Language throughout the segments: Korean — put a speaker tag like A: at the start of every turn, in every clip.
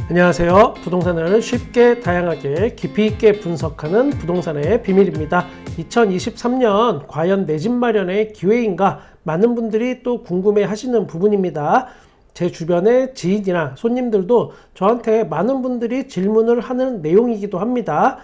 A: 안녕하세요. 부동산을 쉽게 다양하게 깊이 있게 분석하는 부동산의 비밀입니다. 2023년 과연 내 집 마련의 기회인가? 많은 분들이 또 궁금해 하시는 부분입니다. 제 주변의 지인이나 손님들도 저한테 많은 분들이 질문을 하는 내용이기도 합니다.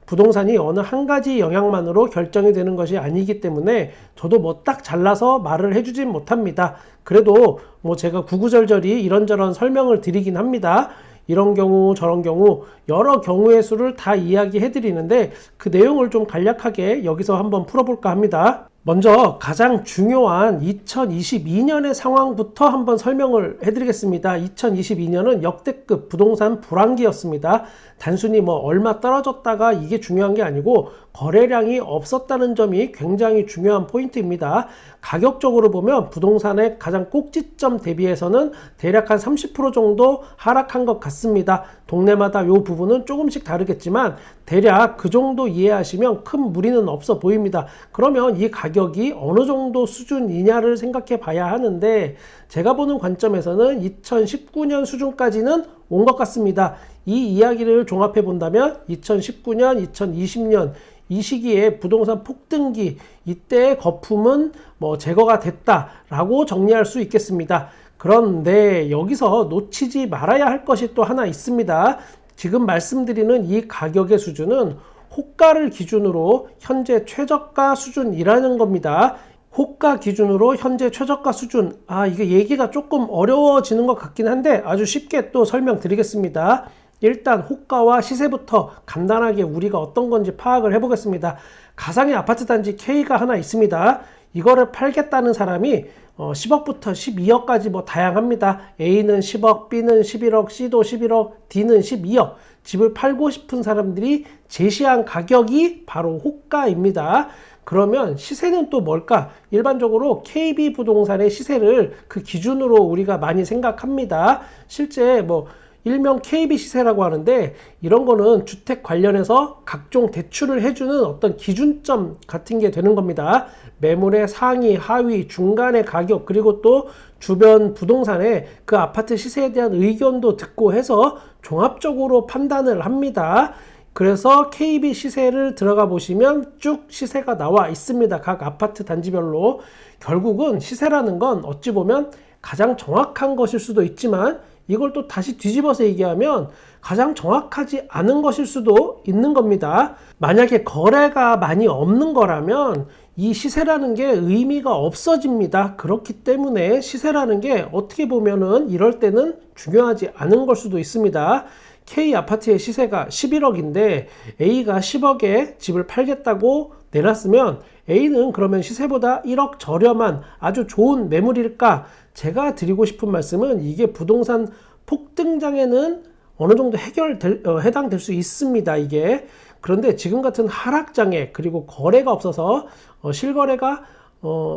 A: 부동산이 어느 한 가지 영향만으로 결정이 되는 것이 아니기 때문에 저도 뭐 딱 잘라서 말을 해주진 못합니다. 그래도 뭐 제가 구구절절히 이런저런 설명을 드리긴 합니다. 이런 경우 저런 경우 여러 경우의 수를 다 이야기해 드리는데 그 내용을 좀 간략하게 여기서 한번 풀어볼까 합니다. 먼저 가장 중요한 2022년의 상황부터 한번 설명을 해드리겠습니다. 2022년은 역대급 부동산 불황기였습니다. 단순히 뭐 얼마 떨어졌다가 이게 중요한 게 아니고 거래량이 없었다는 점이 굉장히 중요한 포인트입니다. 가격적으로 보면 부동산의 가장 꼭지점 대비해서는 대략 한 30% 정도 하락한 것 같습니다. 동네마다 이 부분은 조금씩 다르겠지만 대략 그 정도 이해하시면 큰 무리는 없어 보입니다. 그러면 이 가격이 어느 정도 수준이냐를 생각해 봐야 하는데 제가 보는 관점에서는 2019년 수준까지는 온 것 같습니다. 이 이야기를 종합해 본다면 2019년, 2020년 이 시기에 부동산 폭등기 이때의 거품은 뭐 제거가 됐다라고 정리할 수 있겠습니다. 그런데 여기서 놓치지 말아야 할 것이 또 하나 있습니다. 지금 말씀드리는 이 가격의 수준은 호가를 기준으로 현재 최저가 수준이라는 겁니다. 호가 기준으로 현재 최저가 수준, 이게 얘기가 조금 어려워지는 것 같긴 한데 아주 쉽게 또 설명드리겠습니다. 일단 호가와 시세부터 간단하게 우리가 어떤 건지 파악을 해보겠습니다. 가상의 아파트 단지 K가 하나 있습니다. 이거를 팔겠다는 사람이 10억부터 12억까지 뭐 다양합니다. A는 10억, B는 11억, C도 11억, D는 12억. 집을 팔고 싶은 사람들이 제시한 가격이 바로 호가입니다. 그러면 시세는 또 뭘까? 일반적으로 KB부동산의 시세를 그 기준으로 우리가 많이 생각합니다. 실제 뭐 일명 KB 시세라고 하는데 이런 거는 주택 관련해서 각종 대출을 해주는 어떤 기준점 같은 게 되는 겁니다. 매물의 상위, 하위, 중간의 가격 그리고 또 주변 부동산의 그 아파트 시세에 대한 의견도 듣고 해서 종합적으로 판단을 합니다. 그래서 KB 시세를 들어가 보시면 쭉 시세가 나와 있습니다. 각 아파트 단지별로. 결국은 시세라는 건 어찌 보면 가장 정확한 것일 수도 있지만 이걸 또 다시 뒤집어서 얘기하면 가장 정확하지 않은 것일 수도 있는 겁니다. 만약에 거래가 많이 없는 거라면 이 시세라는 게 의미가 없어집니다. 그렇기 때문에 시세라는 게 어떻게 보면은 이럴 때는 중요하지 않은 걸 수도 있습니다. K 아파트의 시세가 11억인데 A가 10억에 집을 팔겠다고 내놨으면 A는 그러면 시세보다 1억 저렴한 아주 좋은 매물일까? 제가 드리고 싶은 말씀은 이게 부동산 폭등장에는 어느 정도 해당될 수 있습니다. 이게. 그런데 지금 같은 하락장에 그리고 거래가 없어서 실거래가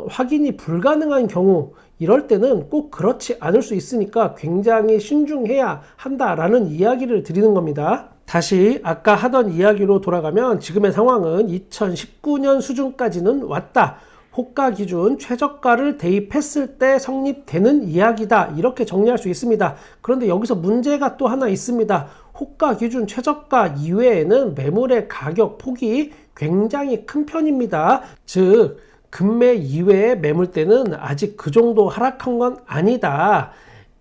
A: 확인이 불가능한 경우 이럴 때는 꼭 그렇지 않을 수 있으니까 굉장히 신중해야 한다라는 이야기를 드리는 겁니다. 다시 아까 하던 이야기로 돌아가면 지금의 상황은 2019년 수준까지는 왔다. 호가 기준 최저가를 대입했을 때 성립되는 이야기다. 이렇게 정리할 수 있습니다. 그런데 여기서 문제가 또 하나 있습니다. 호가 기준 최저가 이외에는 매물의 가격 폭이 굉장히 큰 편입니다. 즉 금매 이외의 매물대는 아직 그 정도 하락한 건 아니다.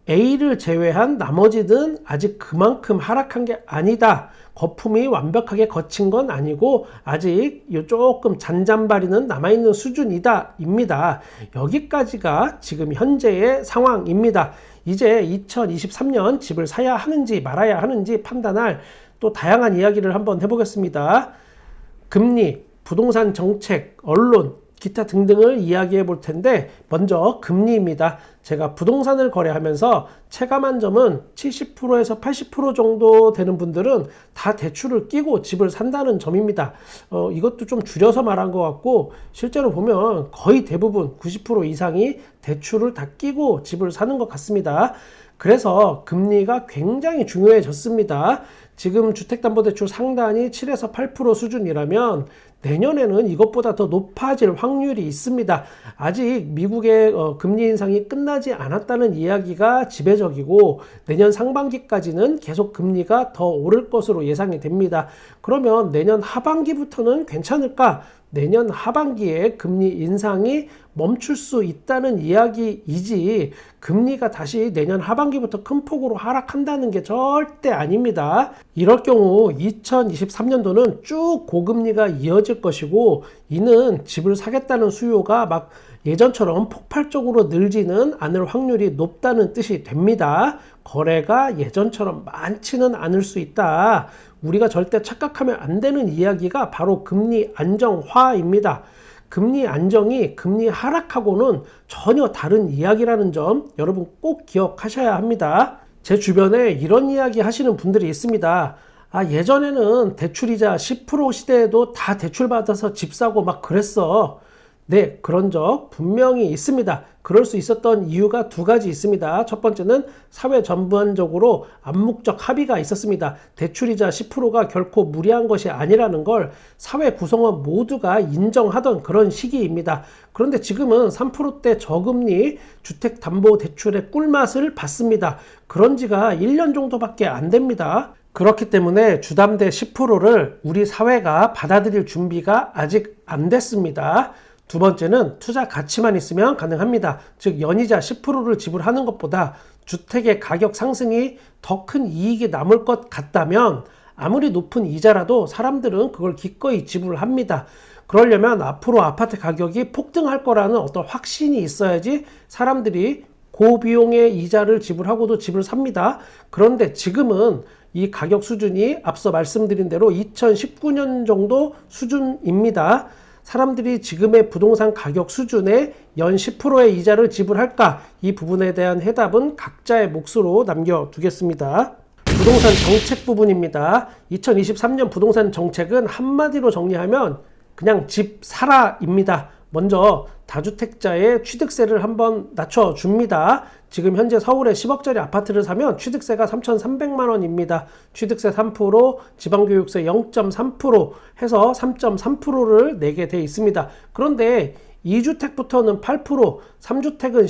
A: A를 제외한 나머지는 아직 그만큼 하락한 게 아니다. 거품이 완벽하게 거친 건 아니고 아직 조금 잔잔바리는 남아있는 수준이다 입니다. 여기까지가 지금 현재의 상황입니다. 이제 2023년 집을 사야 하는지 말아야 하는지 판단할 또 다양한 이야기를 한번 해보겠습니다. 금리, 부동산 정책, 언론 기타 등등을 이야기해 볼 텐데 먼저 금리입니다. 제가 부동산을 거래하면서 체감한 점은 70%에서 80% 정도 되는 분들은 다 대출을 끼고 집을 산다는 점입니다. 이것도 좀 줄여서 말한 것 같고 실제로 보면 거의 대부분 90% 이상이 대출을 다 끼고 집을 사는 것 같습니다. 그래서 금리가 굉장히 중요해졌습니다. 지금 주택담보대출 상단이 7에서 8% 수준이라면 내년에는 이것보다 더 높아질 확률이 있습니다. 아직 미국의 금리 인상이 끝나지 않았다는 이야기가 지배적이고 내년 상반기까지는 계속 금리가 더 오를 것으로 예상이 됩니다. 그러면 내년 하반기부터는 괜찮을까? 내년 하반기에 금리 인상이 멈출 수 있다는 이야기이지 금리가 다시 내년 하반기부터 큰 폭으로 하락한다는 게 절대 아닙니다. 이럴 경우 2023년도는 쭉 고금리가 이어질 것이고 이는 집을 사겠다는 수요가 막 예전처럼 폭발적으로 늘지는 않을 확률이 높다는 뜻이 됩니다. 거래가 예전처럼 많지는 않을 수 있다. 우리가 절대 착각하면 안 되는 이야기가 바로 금리 안정화입니다. 금리 안정이 금리 하락하고는 전혀 다른 이야기라는 점 여러분 꼭 기억하셔야 합니다. 제 주변에 이런 이야기 하시는 분들이 있습니다. 예전에는 대출이자 10% 시대에도 다 대출받아서 집 사고 막 그랬어. 네, 그런 적 분명히 있습니다. 그럴 수 있었던 이유가 두 가지 있습니다. 첫 번째는 사회 전반적으로 암묵적 합의가 있었습니다. 대출이자 10%가 결코 무리한 것이 아니라는 걸 사회 구성원 모두가 인정하던 그런 시기입니다. 그런데 지금은 3%대 저금리 주택담보대출의 꿀맛을 봤습니다. 그런 지가 1년 정도밖에 안 됩니다. 그렇기 때문에 주담대 10%를 우리 사회가 받아들일 준비가 아직 안 됐습니다. 두 번째는 투자 가치만 있으면 가능합니다. 즉 연이자 10%를 지불하는 것보다 주택의 가격 상승이 더 큰 이익이 남을 것 같다면 아무리 높은 이자라도 사람들은 그걸 기꺼이 지불합니다. 그러려면 앞으로 아파트 가격이 폭등할 거라는 어떤 확신이 있어야지 사람들이 고비용의 이자를 지불하고도 집을 삽니다. 그런데 지금은 이 가격 수준이 앞서 말씀드린 대로 2019년 정도 수준입니다. 사람들이 지금의 부동산 가격 수준에 연 10%의 이자를 지불할까? 이 부분에 대한 해답은 각자의 몫으로 남겨두겠습니다. 부동산 정책 부분입니다. 2023년 부동산 정책은 한마디로 정리하면 그냥 집 사라입니다. 먼저 다주택자의 취득세를 한번 낮춰줍니다. 지금 현재 서울에 10억짜리 아파트를 사면 취득세가 3,300만 원입니다. 취득세 3%, 지방교육세 0.3% 해서 3.3%를 내게 돼 있습니다. 그런데 2주택부터는 8%, 3주택은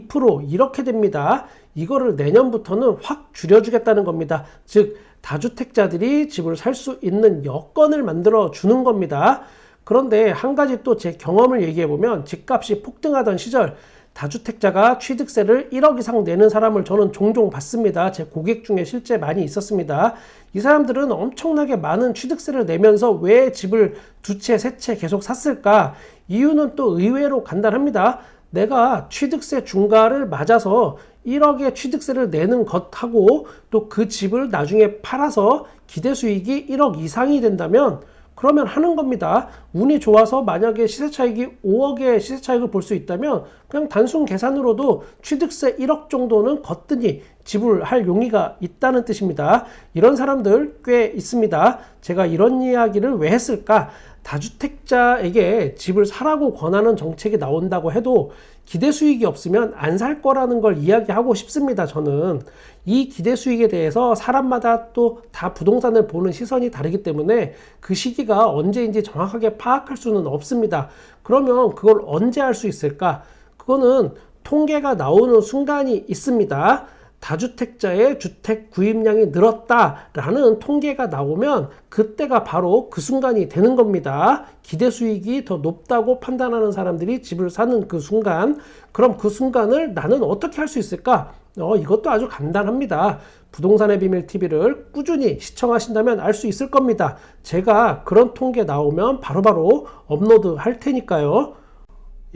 A: 12% 이렇게 됩니다. 이거를 내년부터는 확 줄여주겠다는 겁니다. 즉 다주택자들이 집을 살 수 있는 여건을 만들어 주는 겁니다. 그런데 한 가지 또 제 경험을 얘기해보면 집값이 폭등하던 시절 다주택자가 취득세를 1억 이상 내는 사람을 저는 종종 봤습니다. 제 고객 중에 실제 많이 있었습니다. 이 사람들은 엄청나게 많은 취득세를 내면서 왜 집을 두 채, 세 채 계속 샀을까? 이유는 또 의외로 간단합니다. 내가 취득세 중과를 맞아서 1억의 취득세를 내는 것하고 또 그 집을 나중에 팔아서 기대수익이 1억 이상이 된다면 그러면 하는 겁니다. 운이 좋아서 만약에 시세차익이 5억의 시세차익을 볼 수 있다면 그냥 단순 계산으로도 취득세 1억 정도는 거뜬히 지불할 용의가 있다는 뜻입니다. 이런 사람들 꽤 있습니다. 제가 이런 이야기를 왜 했을까? 다주택자에게 집을 사라고 권하는 정책이 나온다고 해도 기대 수익이 없으면 안 살 거라는 걸 이야기하고 싶습니다. 저는 이 기대 수익에 대해서 사람마다 또 다 부동산을 보는 시선이 다르기 때문에 그 시기가 언제인지 정확하게 파악할 수는 없습니다. 그러면 그걸 언제 할 수 있을까? 그거는 통계가 나오는 순간이 있습니다. 다주택자의 주택 구입량이 늘었다라는 통계가 나오면 그때가 바로 그 순간이 되는 겁니다. 기대 수익이 더 높다고 판단하는 사람들이 집을 사는 그 순간, 그럼 그 순간을 나는 어떻게 할 수 있을까? 이것도 아주 간단합니다. 부동산의 비밀 TV를 꾸준히 시청하신다면 알 수 있을 겁니다. 제가 그런 통계 나오면 바로바로 업로드 할 테니까요.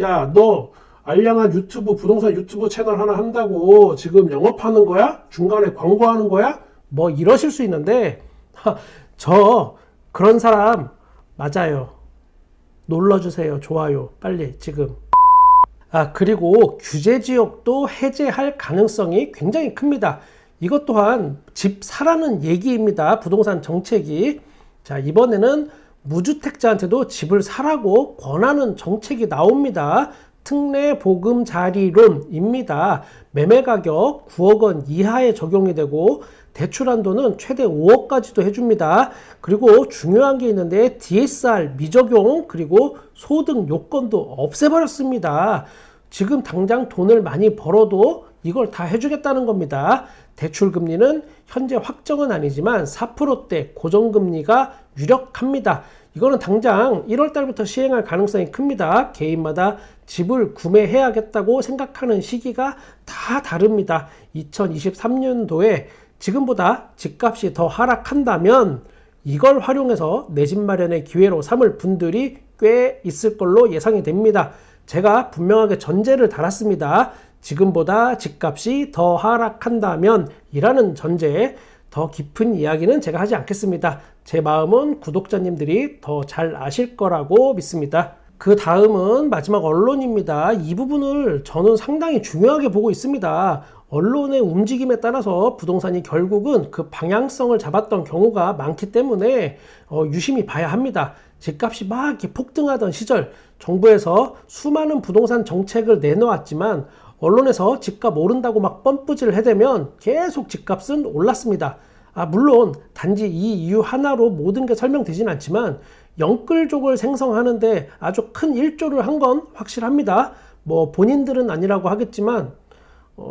A: 야, 너 알량한 유튜브, 부동산 유튜브 채널 하나 한다고 지금 영업하는 거야? 중간에 광고하는 거야? 뭐 이러실 수 있는데 저 그런 사람 맞아요. 눌러주세요. 좋아요. 빨리 지금. 그리고 규제지역도 해제할 가능성이 굉장히 큽니다. 이것 또한 집 사라는 얘기입니다. 부동산 정책이. 자, 이번에는 무주택자한테도 집을 사라고 권하는 정책이 나옵니다. 특례 보금자리론입니다. 매매 가격 9억 원 이하에 적용이 되고 대출 한도는 최대 5억까지도 해줍니다. 그리고 중요한 게 있는데 DSR 미적용 그리고 소득 요건도 없애버렸습니다. 지금 당장 돈을 많이 벌어도 이걸 다 해주겠다는 겁니다. 대출 금리는 현재 확정은 아니지만 4%대 고정금리가 유력합니다. 이거는 당장 1월 달부터 시행할 가능성이 큽니다. 개인마다 집을 구매해야겠다고 생각하는 시기가 다 다릅니다. 2023년도에 지금보다 집값이 더 하락한다면 이걸 활용해서 내 집 마련의 기회로 삼을 분들이 꽤 있을 걸로 예상이 됩니다. 제가 분명하게 전제를 달았습니다. 지금보다 집값이 더 하락한다면 이라는 전제에 더 깊은 이야기는 제가 하지 않겠습니다. 제 마음은 구독자님들이 더 잘 아실 거라고 믿습니다. 그 다음은 마지막 언론입니다. 이 부분을 저는 상당히 중요하게 보고 있습니다. 언론의 움직임에 따라서 부동산이 결국은 그 방향성을 잡았던 경우가 많기 때문에 유심히 봐야 합니다. 집값이 막 이렇게 폭등하던 시절 정부에서 수많은 부동산 정책을 내놓았지만 언론에서 집값 오른다고 막 뻔뿌질 해대면 계속 집값은 올랐습니다. 물론 단지 이 이유 하나로 모든 게 설명되진 않지만 영끌족을 생성하는데 아주 큰 일조를 한 건 확실합니다. 뭐 본인들은 아니라고 하겠지만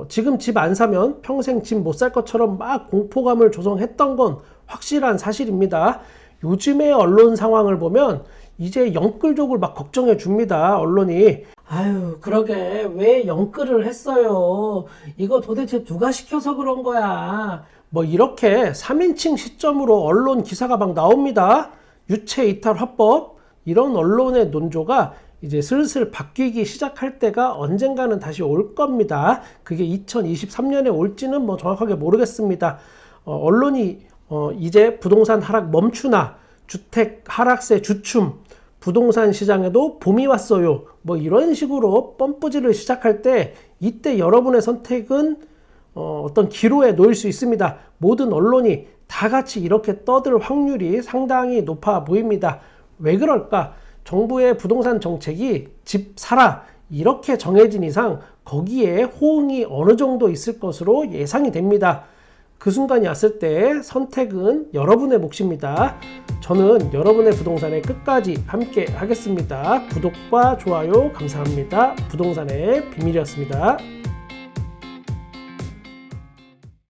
A: 지금 집 안 사면 평생 집 못 살 것처럼 막 공포감을 조성했던 건 확실한 사실입니다. 요즘의 언론 상황을 보면 이제 영끌족을 막 걱정해 줍니다. 언론이. 아유, 그러게 왜 영끌을 했어요? 이거 도대체 누가 시켜서 그런 거야? 뭐 이렇게 3인칭 시점으로 언론 기사가 막 나옵니다. 유체 이탈 화법, 이런 언론의 논조가 이제 슬슬 바뀌기 시작할 때가 언젠가는 다시 올 겁니다. 그게 2023년에 올지는 뭐 정확하게 모르겠습니다. 언론이 이제 부동산 하락 멈추나, 주택 하락세 주춤, 부동산 시장에도 봄이 왔어요, 뭐 이런 식으로 뻔뿌질을 시작할 때 이때 여러분의 선택은 어떤 기로에 놓일 수 있습니다. 모든 언론이 다 같이 이렇게 떠들 확률이 상당히 높아 보입니다. 왜 그럴까? 정부의 부동산 정책이 집 사라 이렇게 정해진 이상 거기에 호응이 어느 정도 있을 것으로 예상이 됩니다. 그 순간이 왔을 때 선택은 여러분의 몫입니다. 저는 여러분의 부동산에 끝까지 함께 하겠습니다. 구독과 좋아요 감사합니다. 부동산의 비밀이었습니다.